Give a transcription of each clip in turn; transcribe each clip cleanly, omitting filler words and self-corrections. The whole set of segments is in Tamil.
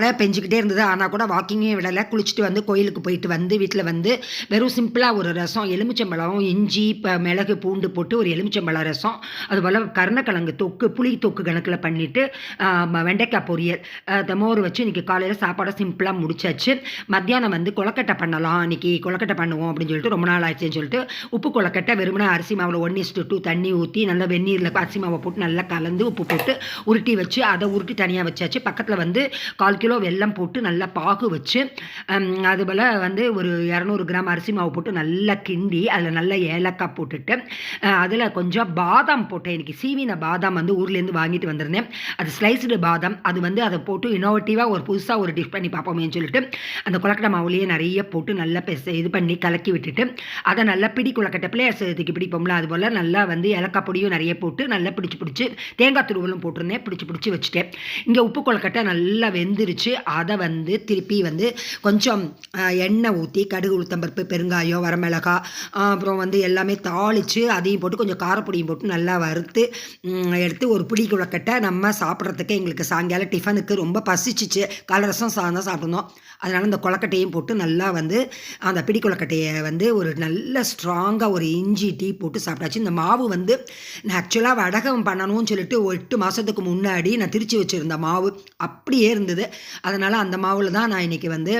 மழை பெஞ்சுக்கிட்டே இருந்தது. ஆனா கூட வாக்கிங்கே விடல. குளிச்சுட்டு வந்து கோயிலுக்கு போயிட்டு வந்து வீட்ல வந்து வெறும் சிம்பிளா ஒரு ரசம், எலுமிச்சம்பழம், இஞ்சி, மிளகு, பூண்டு போட்டு ஒரு எலுமிச்சம்பழம் ரசம், அதுபோல கருணக்கிழங்கு தொக்கு, புளி தொக்கு கணக்குல பண்ணிட்டு, வெண்டைக்காய் பொரியல், மோர் வச்சு இன்னைக்கு காலையில சாப்பாட சிம்பிளா முடிச்சாச்சு. மத்தியானம் வந்து கொழக்கட்டை பண்ணலாம். இன்னைக்கு கொழக்கட்டை பண்ணுவோம் அப்படின்னு சொல்லிட்டு ரொம்ப நாள் ஆச்சுன்னு சொல்லிட்டு, உப்பு கொழக்கட்டை வெறுமனே அரிசி மாவுல 1:2 தண்ணி ஊத்தி, நல்லா வெந்நீர்ல அரிசி மாவ போட்டு நல்லா கலந்து, உப்பு போட்டு உருட்டி வச்சு, அத உருட்டி தனியா வச்சாச்சு. பக்கத்துல வந்து 1/4 கிலோ வெல்லம் போட்டு நல்லா பாகு வச்சு, அதுபோல் வந்து ஒரு 200 கிராம் அரிசி மாவு போட்டு நல்லா கிண்டி அதில் நல்ல ஏலக்காய் போட்டுட்டு, அதில் கொஞ்சம் பாதாம் போட்டேன். இன்றைக்கி சீவின பாதாம் வந்து ஊர்லேருந்து வாங்கிட்டு வந்திருந்தேன். அது ஸ்லைஸ்டு பாதாம். அது வந்து அதை போட்டு இனோவேட்டிவாக ஒரு புதுசாக ஒரு டிஷ் பண்ணி பார்ப்போமேன்னு சொல்லிட்டு அந்த கொழக்கட்டை மாவுலேயே நிறைய போட்டு நல்லா இது பண்ணி கலக்கி விட்டுட்டு, அதை நல்லா பிடி கொழக்கட்டை பிள்ளையாசத்துக்கு பிடிப்போம்ல, அதுபோல் நல்லா வந்து ஏலக்காய் பொடியும் நிறைய போட்டு நல்லா பிடிச்சி தேங்காய் துருவலும் போட்டிருந்தேன். பிடிச்சி வச்சுட்டேன். இங்கே உப்பு கொழக்கட்டை நல்லா வெந்துருச்சு. அதை வந்து திருப்பி வந்து கொஞ்சம் எண்ணெய் ஊற்றி கடுகு, உளுத்தம்பருப்பு, பெருங்காயம், வரமிளகாய், அப்புறம் வந்து எல்லாமே தாளித்து அதையும் போட்டு கொஞ்சம் காரப்பொடியும் போட்டு நல்லா வறுத்து எடுத்து ஒரு பிடி கொழக்கட்டை நம்ம சாப்பிட்றதுக்கு எங்களுக்கு சாயங்காலம் டிஃபனுக்கு ரொம்ப பசிச்சிச்சு. காலை ரசம் சாதம் சாப்பிட்ணும். அதனால் இந்த கொழக்கட்டையும் போட்டு நல்லா வந்து அந்த பிடி கொழக்கட்டையை வந்து ஒரு நல்ல ஸ்ட்ராங்காக ஒரு இஞ்சி டீ போட்டு சாப்பிட்டாச்சு. இந்த மாவு வந்து நான் ஆக்சுவலாக வடகம் பண்ணணும்னு சொல்லிட்டு 8 மாதத்துக்கு முன்னாடி நான் திரிச்சு வச்சுருந்த மாவு அப்படியே இருந்தது. அதனால் அந்த மாவில் தான் நான் இன்றைக்கி வந்து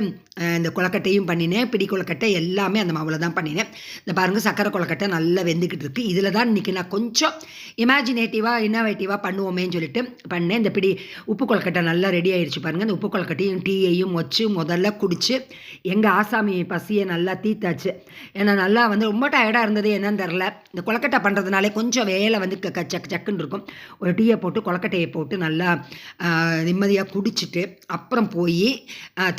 இந்த கொழக்கட்டையும் பண்ணினேன். பிடி கொழக்கட்டை எல்லாமே அந்த மாவில் தான் பண்ணினேன். இந்த பாருங்கள், சக்கரை கொழக்கட்டை நல்லா வெந்துக்கிட்டு இருக்குது. இதில் தான் இன்றைக்கி நான் கொஞ்சம் இமேஜினேட்டிவாக இன்னோவேட்டிவாக பண்ணுவோமேன்னு சொல்லிட்டு பண்ணேன். இந்த பிடி உப்பு கொழக்கட்டை நல்லா ரெடி ஆகிடுச்சு பாருங்கள். இந்த உப்பு கொழக்கட்டையும் டீயையும் வச்சு முதல்ல குடித்து எங்கள் ஆசாமி பசியை நல்லா தீத்தாச்சு. ஏன்னா நல்லா வந்து ரொம்ப டயர்டாக இருந்தது, என்னன்னு தெரில. இந்த கொழக்கட்டை பண்ணுறதுனாலே கொஞ்சம் வேலை வந்து சக்குன்னு இருக்கும். ஒரு டீயை போட்டு கொழக்கட்டையை போட்டு நல்லா நிம்மதியாக குடிச்சிட்டு அப்புறம் போய்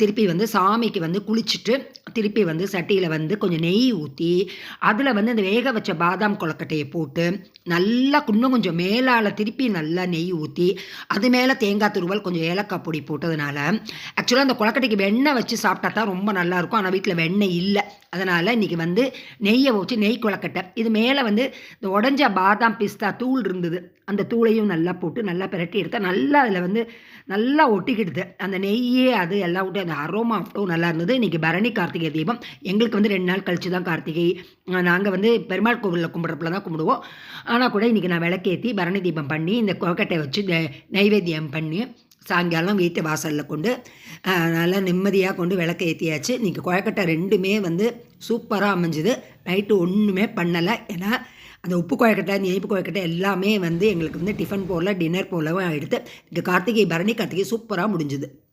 திருப்பி வந்து சாமிக்கு வந்து குளிச்சுட்டு திருப்பி வந்து சட்டியில் வந்து கொஞ்சம் நெய் ஊற்றி அதில் வந்து அந்த வேக வச்ச பாதாம் கொழக்கட்டையை போட்டு நல்லா இன்னும் கொஞ்சம் மேலால் திருப்பி நல்லா நெய் ஊற்றி அது மேலே தேங்காய் துருவல் கொஞ்சம் ஏலக்காய் பொடி போட்டதுனால ஆக்சுவலாக அந்த கொழக்கட்டைக்கு வெண்ணெய் வச்சு சாப்பிட்டா தான் ரொம்ப நல்லாயிருக்கும். ஆனால் வீட்டில் வெண்ணெய் இல்லை. அதனால் இன்றைக்கி வந்து நெய்யை வச்சு நெய் கொழக்கட்டை. இது மேலே வந்து இந்த உடஞ்ச பாதாம் பிஸ்தா தூள் இருந்தது. அந்த தூளையும் நல்லா போட்டு நல்லா பிரட்டி எடுத்தால் நல்லா அதில் வந்து நல்லா ஒட்டிக்கிடுது அந்த நெய்யே. அது எல்லாம் விட்டு அந்த அரோமா அவ்வளோ நல்லா இருந்தது. இன்றைக்கி பரணி கார்த்திகை தீபம். எங்களுக்கு வந்து 2 நாள் கழிச்சு தான் கார்த்திகை. நாங்கள் வந்து பெருமாள் கோவிலில் கும்பிட்றப்பல தான் கும்பிடுவோம். ஆனால் கூட இன்றைக்கி நான் விளக்கேற்றி பரணி தீபம் பண்ணி இந்த கொழக்கட்டை வச்சு நைவேத்தியம் பண்ணி சாயங்காலம் வீட்டு வாசலில் கொண்டு நல்லா நிம்மதியாக கொண்டு விளக்க ஏற்றியாச்சு. இன்றைக்கி கொழக்கட்டை 2மே வந்து சூப்பராக அமைஞ்சுது. நைட்டு ஒன்றுமே பண்ணலை. ஏன்னா அந்த உப்பு கொழக்கட்டை, அந்த இனிப்பு கொழக்கட்டை எல்லாமே வந்து எங்களுக்கு வந்து டிஃபன் போல் டின்னர் போலவும் எடுத்து இங்கே பரணி கார்த்திகை சூப்பராக முடிஞ்சுது.